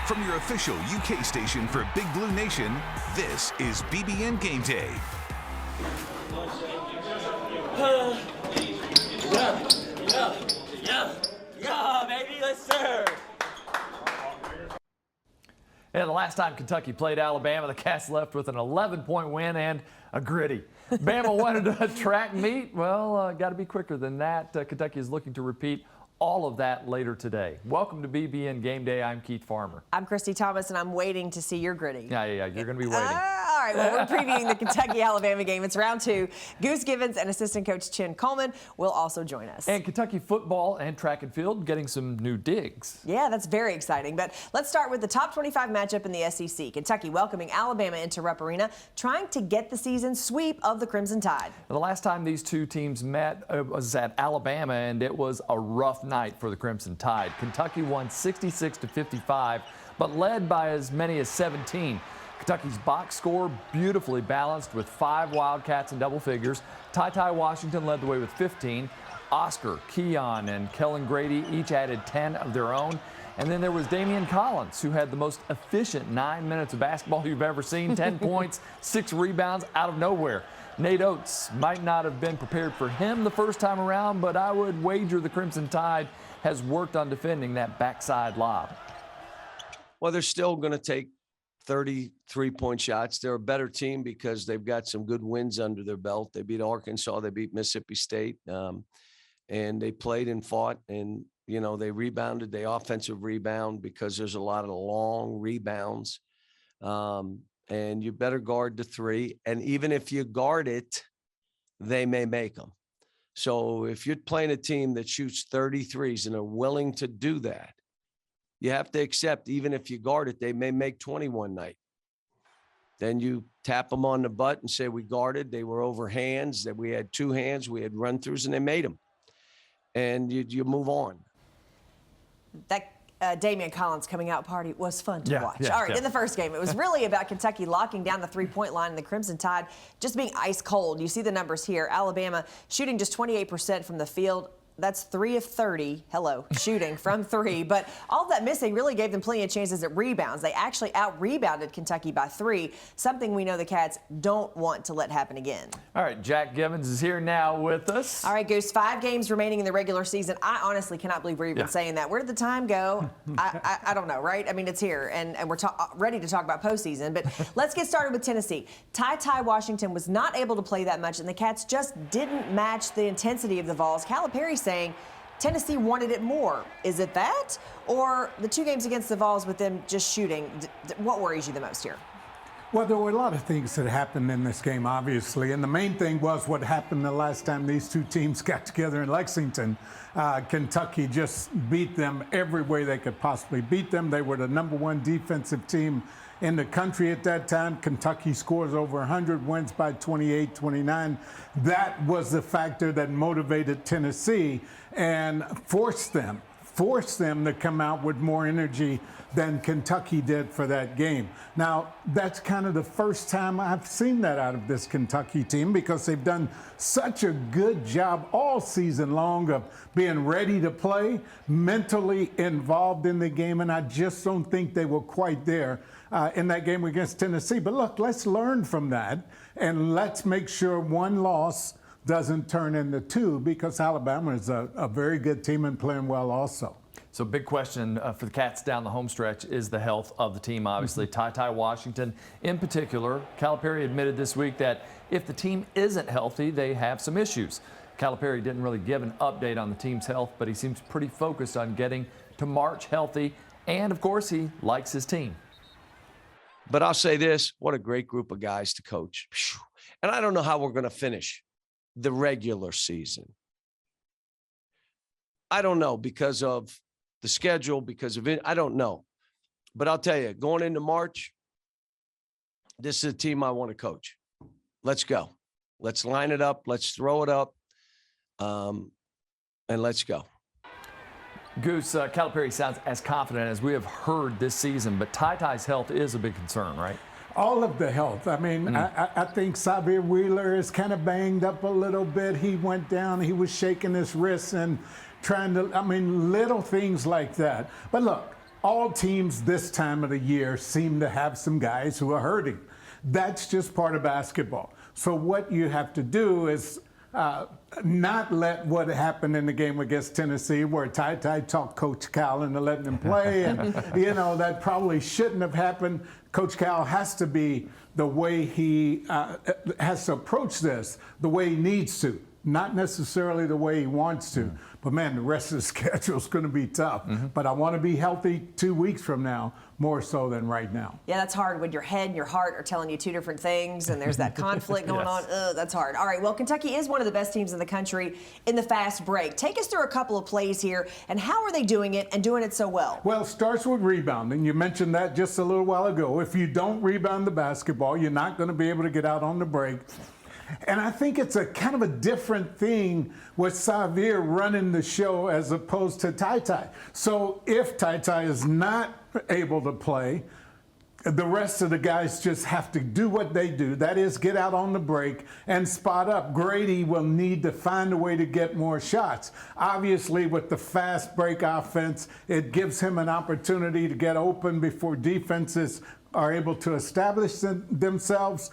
From your official UK station for Big Blue Nation, this is BBN Gameday. Yeah, baby, let's serve. And the last time Kentucky played Alabama, the Cats left with an 11-point win and a gritty. Bama wanted a track meet. Well, got to be quicker than that. Kentucky is looking to repeat all of that later today. Welcome to BBN Game Day. I'm Keith Farmer. I'm Christy Thomas, and I'm waiting to see your gritty. Yeah, you're going to be waiting. All right, well, we're previewing the Kentucky-Alabama game. It's round 2. Goose Givens and assistant coach Chen Coleman will also join us. And Kentucky football and track and field getting some new digs. Yeah, that's very exciting. But let's start with the top 25 matchup in the SEC. Kentucky welcoming Alabama into Rupp Arena, trying to get the season sweep of the Crimson Tide. The last time these two teams met was at Alabama, and it was a rough night for the Crimson Tide. Kentucky won 66-55, but led by as many as 17. Kentucky's box score beautifully balanced with 5 Wildcats in double figures. Ty Washington led the way with 15. Oscar, Keon, and Kellen Grady each added 10 of their own. And then there was Damian Collins, who had the most efficient 9 minutes of basketball you've ever seen. 10 points, 6 rebounds out of nowhere. Nate Oates might not have been prepared for him the first time around, but I would wager the Crimson Tide has worked on defending that backside lob. Well, they're still going to take 33-point shots. They're a better team because they've got some good wins under their belt. They beat Arkansas. They beat Mississippi State. And they played and fought. And, you know, they rebounded. They offensive rebound because there's a lot of long rebounds. And you better guard the 3. And even if you guard it, they may make them. So if you're playing a team that shoots 33s and are willing to do that, you have to accept, even if you guard it, they may make 21 night. Then you tap them on the butt and say, we guarded, they were over hands, that we had 2 hands, we had run-throughs, and they made them. And you move on. That Damian Collins coming out party was fun to watch. Yeah, All right, in the first game, it was really about Kentucky locking down the 3-point line and the Crimson Tide just being ice cold. You see the numbers here. Alabama shooting just 28% from the field. That's 3 of 30, shooting from 3. But all of that missing really gave them plenty of chances at rebounds. They actually out-rebounded Kentucky by 3, something we know the Cats don't want to let happen again. All right, Jack Givens is here now with us. All right, Goose, 5 games remaining in the regular season. I honestly cannot believe we're even saying that. Where did the time go? I don't know, right? I mean, it's here, and we're ready to talk about postseason. But let's get started with Tennessee. Ty Washington was not able to play that much, and the Cats just didn't match the intensity of the Vols. Calipari saying Tennessee wanted it more. Is it that? Or the 2 games against the Vols with them just shooting? What worries you the most here? Well, there were a lot of things that happened in this game, obviously. And the main thing was what happened the last time these 2 teams got together in Lexington. Kentucky just beat them every way they could possibly beat them. They were the #1 defensive team in the country at that time. Kentucky scores over 100, wins by 28-29. That was the factor that motivated Tennessee and forced them to come out with more energy than Kentucky did for that game. Now, that's kind of the first time I've seen that out of this Kentucky team because they've done such a good job all season long of being ready to play, mentally involved in the game, and I just don't think they were quite there in that game against Tennessee. But look, let's learn from that, and let's make sure 1 loss doesn't turn into 2 because Alabama is a very good team and playing well also. So big question for the Cats down the home stretch is the health of the team, obviously. Ty Washington in particular. Calipari admitted this week that if the team isn't healthy, they have some issues. Calipari didn't really give an update on the team's health, but he seems pretty focused on getting to March healthy. And, of course, he likes his team. But I'll say this, what a great group of guys to coach. And I don't know how we're going to finish the regular season. I don't know because of the schedule, because of it. I don't know. But I'll tell you, going into March, this is a team I want to coach. Let's go. Let's line it up. Let's throw it up. And let's go. Goose, Calipari sounds as confident as we have heard this season, but Ty's health is a big concern, right? All of the health. I mean, I think Xavier Wheeler is kind of banged up a little bit. He went down. He was shaking his wrists and trying to, I mean, little things like that. But look, all teams this time of the year seem to have some guys who are hurting. That's just part of basketball. So what you have to do is not let what happened in the game against Tennessee, where Ty talked Coach Cal into letting him play, and that probably shouldn't have happened. Coach Cal has to be the way he has to approach this, the way he needs to, not necessarily the way he wants to. But man, the rest of the schedule is going to be tough. But I want to be healthy 2 weeks from now, more so than right now. Yeah, that's hard when your head and your heart are telling you two different things, and there's that conflict going on. Ugh, that's hard. All right, well, Kentucky is one of the best teams in the country in the fast break. Take us through a couple of plays here, and how are they doing it and doing it so well? Well, it starts with rebounding. You mentioned that just a little while ago. If you don't rebound the basketball, you're not going to be able to get out on the break. And I think it's a kind of a different thing with Xavier running the show as opposed to Ty. So if Ty is not able to play, the rest of the guys just have to do what they do. That is, get out on the break and spot up. Grady will need to find a way to get more shots. Obviously, with the fast break offense, it gives him an opportunity to get open before defenses are able to establish themselves.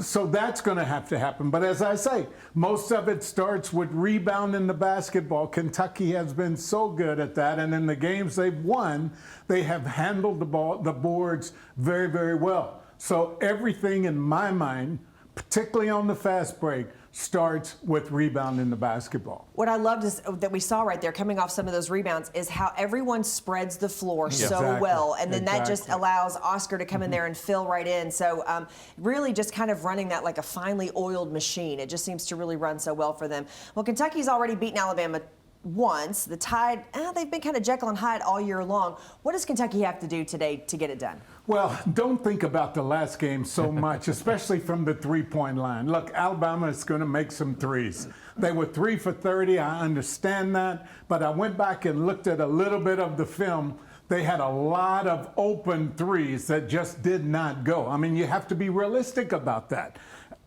So that's going to have to happen. But as I say, most of it starts with rebounding the basketball. Kentucky has been so good at that. And in the games they've won, they have handled the boards very, very well. So everything in my mind, particularly on the fast break, starts with rebounding the basketball. What I loved is that we saw right there coming off some of those rebounds is how everyone spreads the floor so well. And then that just allows Oscar to come in there and fill right in. So really just kind of running that like a finely oiled machine. It just seems to really run so well for them. Well, Kentucky's already beaten Alabama once. The Tide, they've been kind of Jekyll and Hyde all year long. What does Kentucky have to do today to get it done? Well, don't think about the last game so much, especially from the three-point line. Look, Alabama is going to make some threes. They were 3 for 30. I understand that. But I went back and looked at a little bit of the film. They had a lot of open threes that just did not go. I mean, you have to be realistic about that.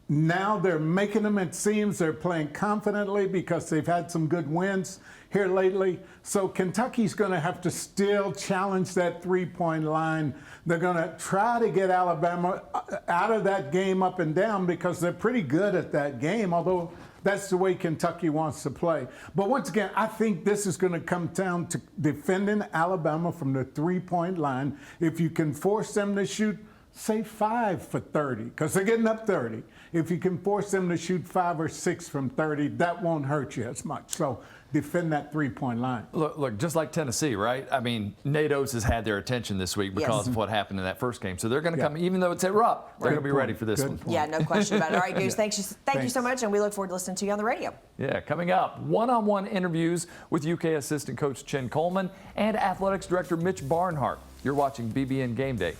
Now they're making them, it seems they're playing confidently because they've had some good wins here lately. So Kentucky's going to have to still challenge that three-point line. They're going to try to get Alabama out of that game up and down because they're pretty good at that game, although that's the way Kentucky wants to play. But once again, I think this is going to come down to defending Alabama from the three-point line. If you can force them to shoot, say 5 for 30, because they're getting up 30. If you can force them to shoot 5 or 6 from 30, that won't hurt you as much. So defend that three-point line. Look, just like Tennessee, right? I mean, Nate Oates has had their attention this week because of what happened in that first game. So they're going to come, even though it's at Rupp, they're going to be ready for this one. Yeah, no question about it. All right, Goose, thank you so much, and we look forward to listening to you on the radio. Yeah, coming up, one-on-one interviews with UK assistant coach Chen Coleman and athletics director Mitch Barnhart. You're watching BBN Gameday.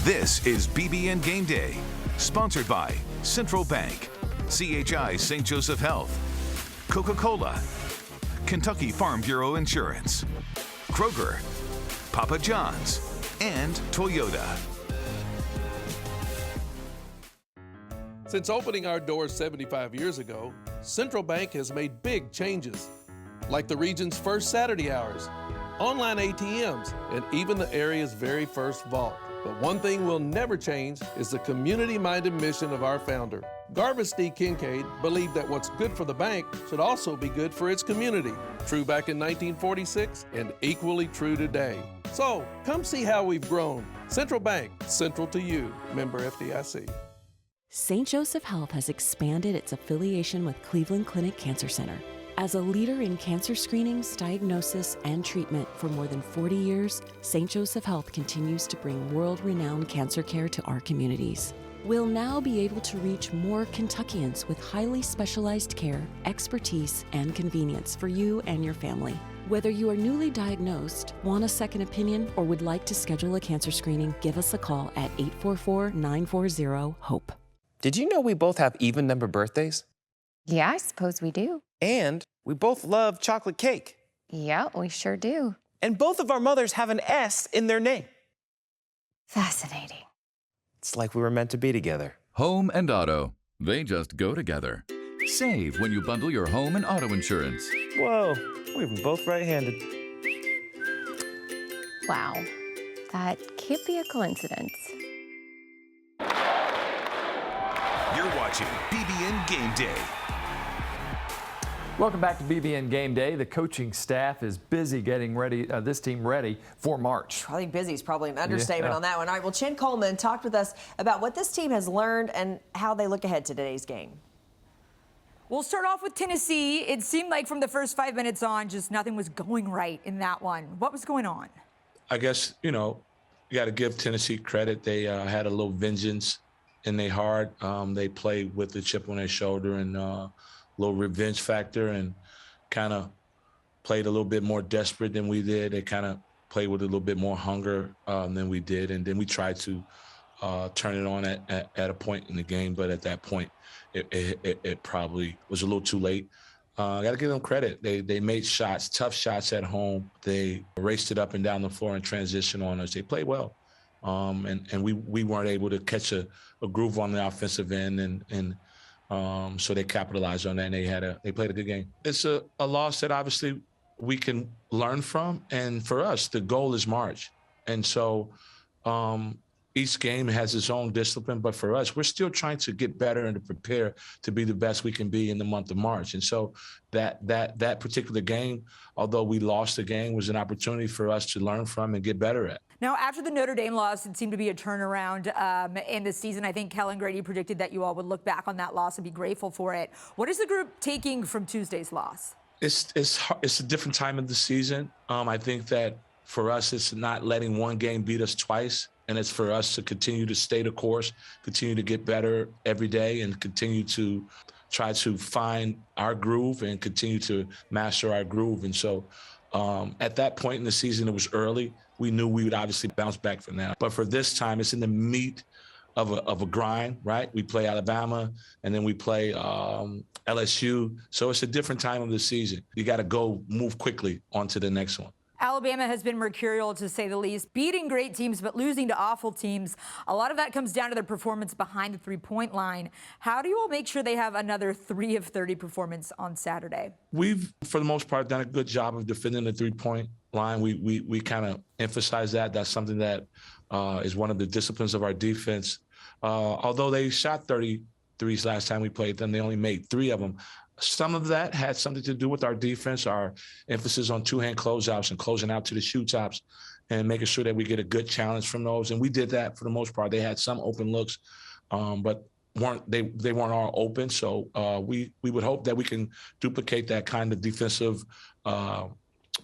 This is BBN Gameday, sponsored by Central Bank, CHI St. Joseph Health, Coca-Cola, Kentucky Farm Bureau Insurance, Kroger, Papa John's, and Toyota. Since opening our doors 75 years ago, Central Bank has made big changes, like the region's first Saturday hours, online ATMs, and even the area's very first vault. But one thing will never change is the community-minded mission of our founder. Garvis D. Kincaid believed that what's good for the bank should also be good for its community. True back in 1946 and equally true today. So, come see how we've grown. Central Bank, central to you. Member FDIC. St. Joseph Health has expanded its affiliation with Cleveland Clinic Cancer Center. As a leader in cancer screenings, diagnosis, and treatment for more than 40 years, St. Joseph Health continues to bring world-renowned cancer care to our communities. We'll now be able to reach more Kentuckians with highly specialized care, expertise, and convenience for you and your family. Whether you are newly diagnosed, want a second opinion, or would like to schedule a cancer screening, give us a call at 844-940-HOPE. Did you know we both have even-numbered birthdays? Yeah, I suppose we do. And we both love chocolate cake. Yeah, we sure do. And both of our mothers have an S in their name. Fascinating. It's like we were meant to be together. Home and auto, they just go together. Save when you bundle your home and auto insurance. Whoa, we're both right-handed. Wow, that can't be a coincidence. You're watching BBN Gameday. Welcome back to BBN Gameday. The coaching staff is busy getting ready, this team ready for March. I think busy is probably an understatement Yeah. on that one. All right, well, Chen Coleman talked with us about what this team has learned and how they look ahead to today's game. We'll start off with Tennessee. It seemed like from the first 5 minutes on, just nothing was going right in that one. What was going on? I guess, you got to give Tennessee credit. They had a little vengeance in their heart. They played with the chip on their shoulder and a little revenge factor and kind of played a little bit more desperate than we did. They kind of played with a little bit more hunger than we did. And then we tried to turn it on at a point in the game. But at that point, it probably was a little too late. I got to give them credit. They made shots, tough shots at home. They raced it up and down the floor in transition on us. They played well. And we weren't able to catch a groove on the offensive end. And so they capitalized on that, and they played a good game. It's a loss that obviously we can learn from. And for us, the goal is March. And so each game has its own discipline, but for us, we're still trying to get better and to prepare to be the best we can be in the month of March. And so that particular game, although we lost the game, was an opportunity for us to learn from and get better at. Now, after the Notre Dame loss, it seemed to be a turnaround in the season. I think Kellen Grady predicted that you all would look back on that loss and be grateful for it. What is the group taking from Tuesday's loss? It's a different time of the season. I think that for us, it's not letting one game beat us twice. And it's for us to continue to stay the course, continue to get better every day, and continue to try to find our groove and continue to master our groove. And so at that point in the season, it was early. We knew we would obviously bounce back from that. But for this time, it's in the meat of a grind, right? We play Alabama, and then we play LSU. So it's a different time of the season. You got to move quickly on to the next one. Alabama has been mercurial, to say the least, beating great teams but losing to awful teams. A lot of that comes down to their performance behind the three-point line. How do you all make sure they have another 3 of 30 performance on Saturday? We've, for the most part, done a good job of defending the three-point line. We kind of emphasize that. That's something that is one of the disciplines of our defense. Although they shot 33s last time we played them, they only made 3 of them. Some of that had something to do with our defense, our emphasis on two-hand closeouts and closing out to the shoe tops and making sure that we get a good challenge from those. And we did that for the most part. They had some open looks, but they weren't all open. So we would hope that we can duplicate that kind of defensive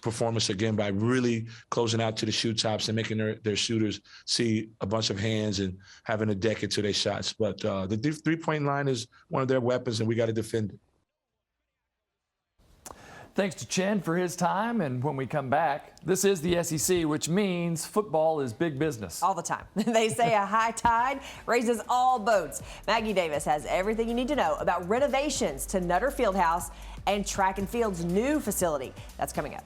performance again by really closing out to the shoe tops and making their shooters see a bunch of hands and having a deck into their shots. But the three-point line is one of their weapons, and we got to defend it. Thanks to Chen for his time, and when we come back, this is the SEC, which means football is big business. All the time. They say a high tide raises all boats. Maggie Davis has everything you need to know about renovations to Nutter Fieldhouse and track and field's new facility. That's coming up.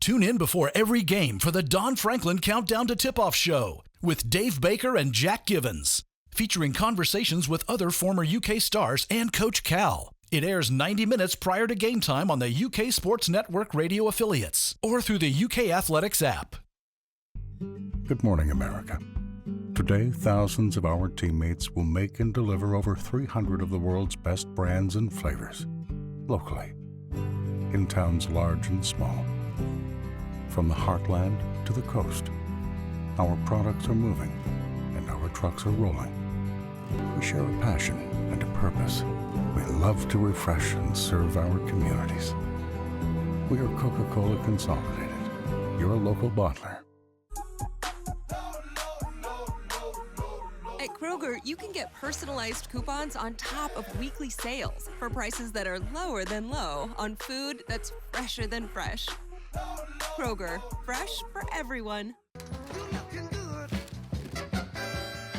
Tune in before every game for the Don Franklin Countdown to Tip-Off Show with Dave Baker and Jack Givens, featuring conversations with other former UK stars and Coach Cal. It airs 90 minutes prior to game time on the UK Sports Network radio affiliates or through the UK Athletics app. Good morning, America. Today, thousands of our teammates will make and deliver over 300 of the world's best brands and flavors, locally, in towns large and small. From the heartland to the coast, our products are moving and our trucks are rolling. We share a passion and a purpose. We love to refresh and serve our communities. We are Coca-Cola Consolidated, your local bottler. At Kroger, you can get personalized coupons on top of weekly sales for prices that are lower than low on food that's fresher than fresh. Kroger, fresh for everyone.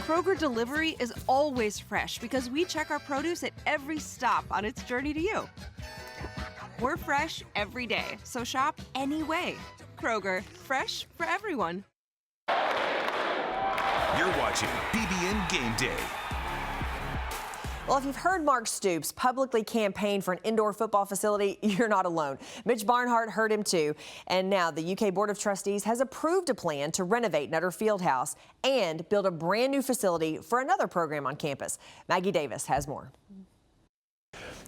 Kroger Delivery is always fresh because we check our produce at every stop on its journey to you. We're fresh every day, so shop any way. Kroger, fresh for everyone. You're watching BBN Gameday. Well, if you've heard Mark Stoops publicly campaign for an indoor football facility, you're not alone. Mitch Barnhart heard him too. And now the UK Board of Trustees has approved a plan to renovate Nutter Fieldhouse and build a brand new facility for another program on campus. Maggie Davis has more.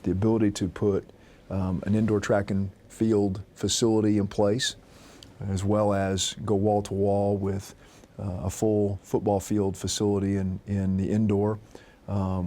The ability to put an indoor track and field facility in place, as well as go wall to wall with a full football field facility in the indoor,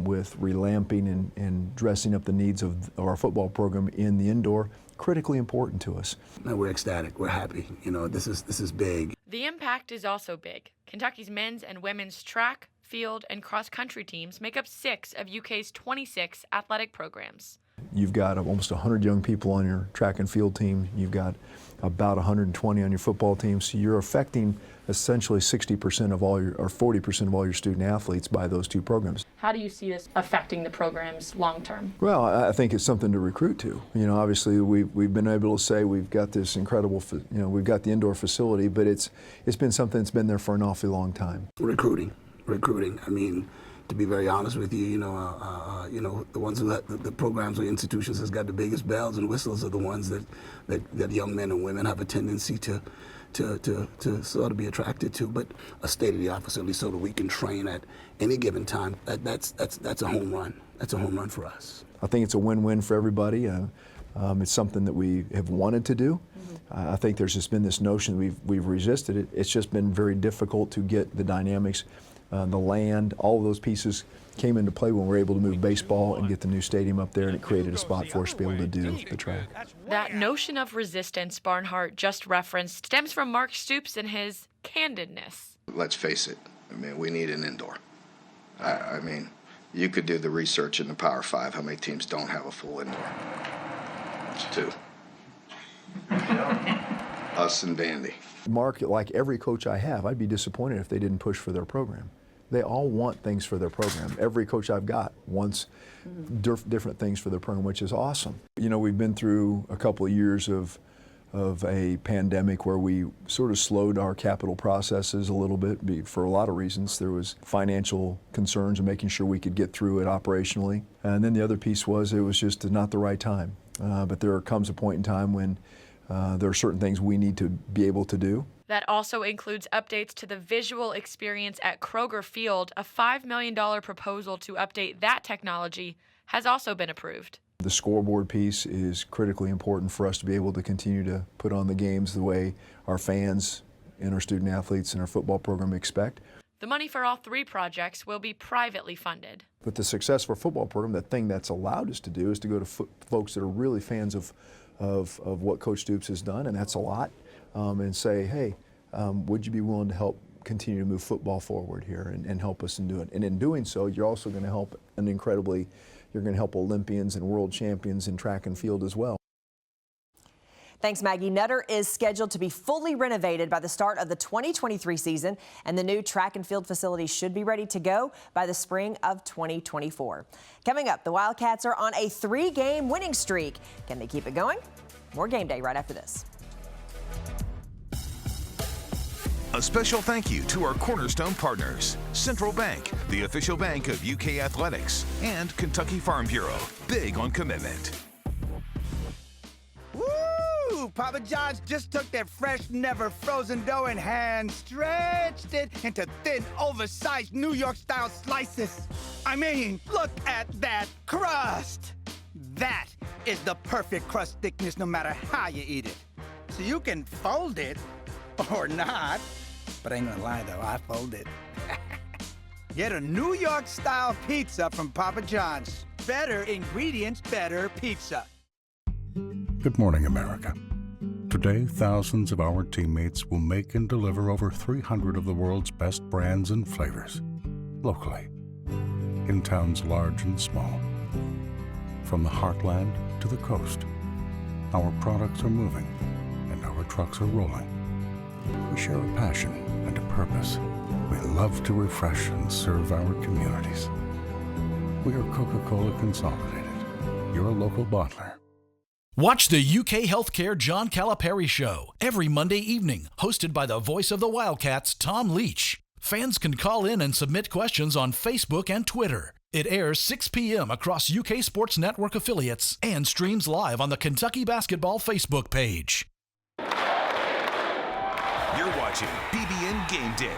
with relamping and dressing up the needs of our football program in the indoor, critically important to us. No, we're ecstatic. We're happy. You know, this is big. The impact is also big. Kentucky's men's and women's track, field, and cross-country teams make up 6 of UK's 26 athletic programs. You've got almost 100 young people on your track and field team. You've got about 120 on your football team. So you're affecting essentially 60% of all your, or 40% of all your student athletes by those 2 programs. How do you see this affecting the programs long term? Well, I think it's something to recruit to. You know, obviously we've been able to say we've got this incredible, we've got the indoor facility, but it's been something that's been there for an awfully long time. Recruiting. I mean, to be very honest with you, the ones who the programs or institutions that's got the biggest bells and whistles are the ones that young men and women have a tendency to sort of be attracted to. But a state-of-the-art facility so that we can train at any given time, that's a home run. That's a home run for us. I think it's a win-win for everybody. It's something that we have wanted to do. I think there's just been this notion we've resisted it. It's just been very difficult to get the dynamics. The land, all of those pieces came into play when we were able to move baseball and get the new stadium up there, and it created a spot for us to be able to do the track. That notion of resistance Barnhart just referenced stems from Mark Stoops and his candidness. Let's face it, we need an indoor. I mean, you could do the research in the Power 5, how many teams don't have a full indoor? It's 2. Us and Vandy. Mark, like every coach I have, I'd be disappointed if they didn't push for their program. They all want things for their program. Every coach I've got wants different things for their program, which is awesome. You know, we've been through a couple of years of a pandemic where we sort of slowed our capital processes a little bit for a lot of reasons. There was financial concerns and making sure we could get through it operationally. And then the other piece was it was just not the right time. But there comes a point in time when there are certain things we need to be able to do. That also includes updates to the visual experience at Kroger Field. A $5 million proposal to update that technology has also been approved. The scoreboard piece is critically important for us to be able to continue to put on the games the way our fans and our student athletes and our football program expect. The money for all 3 projects will be privately funded. But the success of our football program, the thing that's allowed us to do is to go to folks that are really fans of what Coach Stoops has done, and that's a lot, and say, hey, would you be willing to help continue to move football forward here and help us in doing it? And in doing so, you're also going to help you're going to help Olympians and world champions in track and field as well. Thanks, Maggie. Nutter is scheduled to be fully renovated by the start of the 2023 season, and the new track and field facility should be ready to go by the spring of 2024. Coming up, the Wildcats are on a 3-game winning streak. Can they keep it going? More Game Day right after this. A special thank you to our cornerstone partners, Central Bank, the official bank of UK Athletics, and Kentucky Farm Bureau, big on commitment. Woo! Papa John's just took their fresh, never frozen dough and hand stretched it into thin, oversized New York-style slices. I mean, look at that crust. That is the perfect crust thickness no matter how you eat it. So you can fold it or not. But I ain't gonna lie though, I fold it. Get a New York-style pizza from Papa John's. Better ingredients, better pizza. Good morning, America. Today, thousands of our teammates will make and deliver over 300 of the world's best brands and flavors, locally, in towns large and small. From the heartland to the coast, our products are moving and our trucks are rolling. We share a passion and a purpose. We love to refresh and serve our communities. We are Coca-Cola Consolidated, your local bottler. Watch the UK Healthcare John Calipari Show every Monday evening, hosted by the voice of the Wildcats, Tom Leach. Fans can call in and submit questions on Facebook and Twitter. It airs 6 p.m. across UK Sports Network affiliates and streams live on the Kentucky Basketball Facebook page. You're watching BBN Game Day.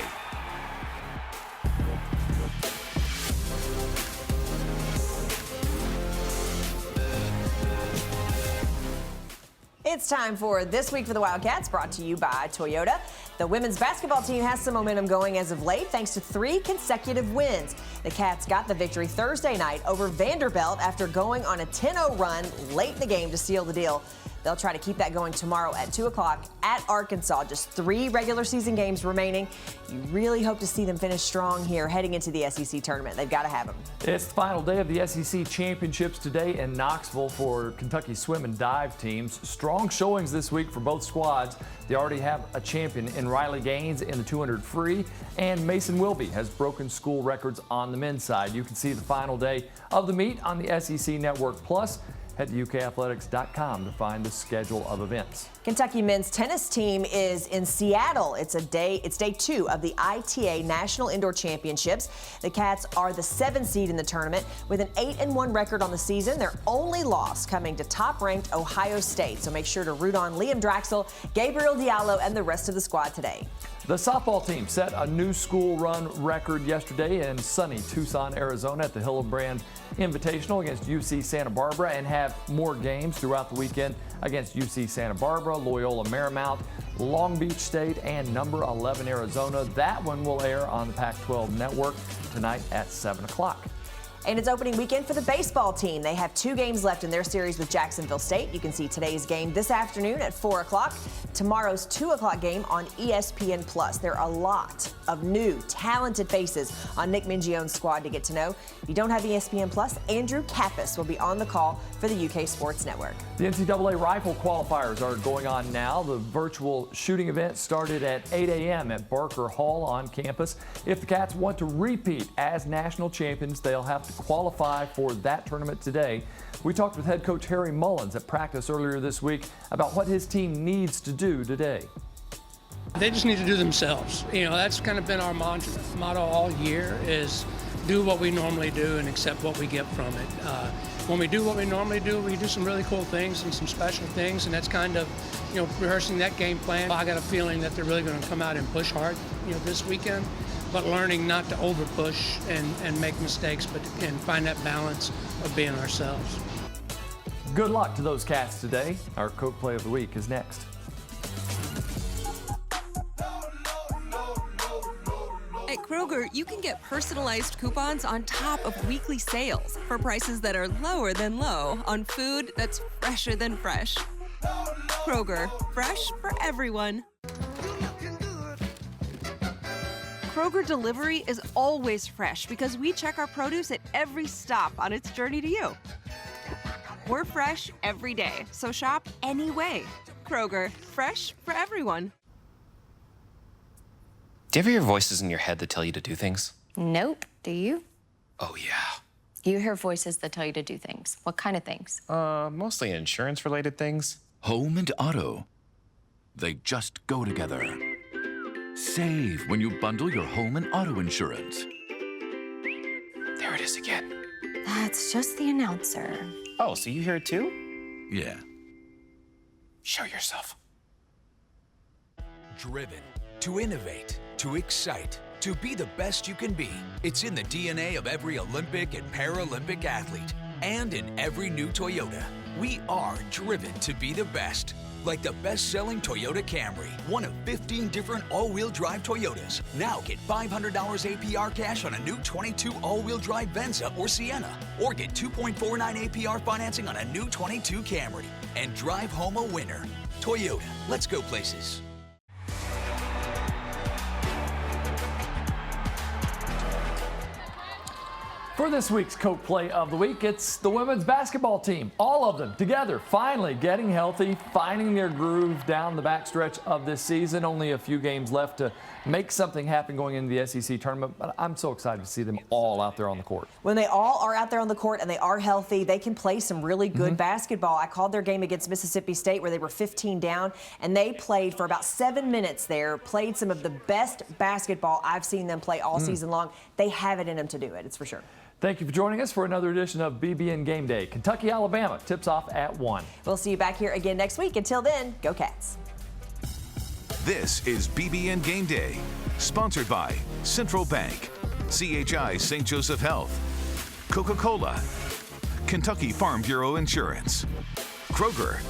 It's time for This Week for the Wildcats, brought to you by Toyota. The women's basketball team has some momentum going as of late thanks to 3 consecutive wins. The Cats got the victory Thursday night over Vanderbilt after going on a 10-0 run late in the game to seal the deal. They'll try to keep that going tomorrow at 2 o'clock at Arkansas. Just 3 regular season games remaining. You really hope to see them finish strong here heading into the SEC tournament. They've got to have them. It's the final day of the SEC championships today in Knoxville for Kentucky swim and dive teams. Strong showings this week for both squads. They already have a champion in Riley Gaines in the 200 free, and Mason Wilby has broken school records on the men's side. You can see the final day of the meet on the SEC Network Plus. Head to ukathletics.com to find the schedule of events. Kentucky men's tennis team is in Seattle. It's day 2 of the ITA National Indoor Championships. The Cats are the 7th seed in the tournament with an 8-1 record on the season. Their only loss coming to top-ranked Ohio State. So make sure to root on Liam Draxel, Gabriel Diallo, and the rest of the squad today. The softball team set a new school run record yesterday in sunny Tucson, Arizona at the Hillebrand Invitational against UC Santa Barbara, and have more games throughout the weekend against UC Santa Barbara, Loyola Marymount, Long Beach State, and number 11 Arizona. That one will air on the Pac-12 network tonight at 7 o'clock. And it's opening weekend for the baseball team. They have 2 games left in their series with Jacksonville State. You can see today's game this afternoon at 4 o'clock. Tomorrow's 2 o'clock game on ESPN+. There are a lot of new, talented faces on Nick Mingione's squad to get to know. If you don't have ESPN+, Andrew Kappas will be on the call for the UK Sports Network. The NCAA rifle qualifiers are going on now. The virtual shooting event started at 8 a.m. at Barker Hall on campus. If the Cats want to repeat as national champions, they'll have to qualify for that tournament today. We talked with head coach Harry Mullins at practice earlier this week about what his team needs to do today. They just need to do themselves. You know, that's kind of been our motto all year, is do what we normally do and accept what we get from it. When we do what we normally do, we do some really cool things and some special things, and that's kind of, you know, rehearsing that game plan. I got a feeling that they're really going to come out and push hard, you know, this weekend, but learning not to over push and make mistakes, and find that balance of being ourselves. Good luck to those Cats today. Our Coke Play of the Week is next. At Kroger, you can get personalized coupons on top of weekly sales for prices that are lower than low on food that's fresher than fresh. Kroger, fresh for everyone. Kroger Delivery is always fresh because we check our produce at every stop on its journey to you. We're fresh every day, so shop any way. Kroger, fresh for everyone. Do you ever hear voices in your head that tell you to do things? Nope. Do you? Oh, yeah. You hear voices that tell you to do things. What kind of things? Mostly insurance-related things. Home and auto. They just go together. Save when you bundle your home and auto insurance. There it is again. That's just the announcer. Oh, so you hear it too? Yeah. Show yourself. Driven to innovate, to excite, to be the best you can be. It's in the DNA of every Olympic and Paralympic athlete, and in every new Toyota. We are driven to be the best. Like the best-selling Toyota Camry, one of 15 different all-wheel drive Toyotas. Now get $500 APR cash on a new 22 all-wheel drive Venza or Sienna. Or get 2.49 APR financing on a new 22 Camry. And drive home a winner. Toyota, let's go places. For this week's Coke Play of the Week, it's the women's basketball team. All of them together, finally getting healthy, finding their groove down the backstretch of this season. Only a few games left to make something happen going into the SEC tournament, but I'm so excited to see them all out there on the court. When they all are out there on the court and they are healthy, they can play some really good basketball. I called their game against Mississippi State where they were 15 down, and they played for about 7 minutes there, played some of the best basketball I've seen them play all season long. They have it in them to do it, it's for sure. Thank you for joining us for another edition of BBN Game Day. Kentucky, Alabama tips off at 1. We'll see you back here again next week. Until then, go Cats. This is BBN Game Day, sponsored by Central Bank, CHI St. Joseph Health, Coca-Cola, Kentucky Farm Bureau Insurance, Kroger,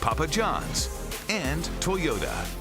Papa John's, and Toyota.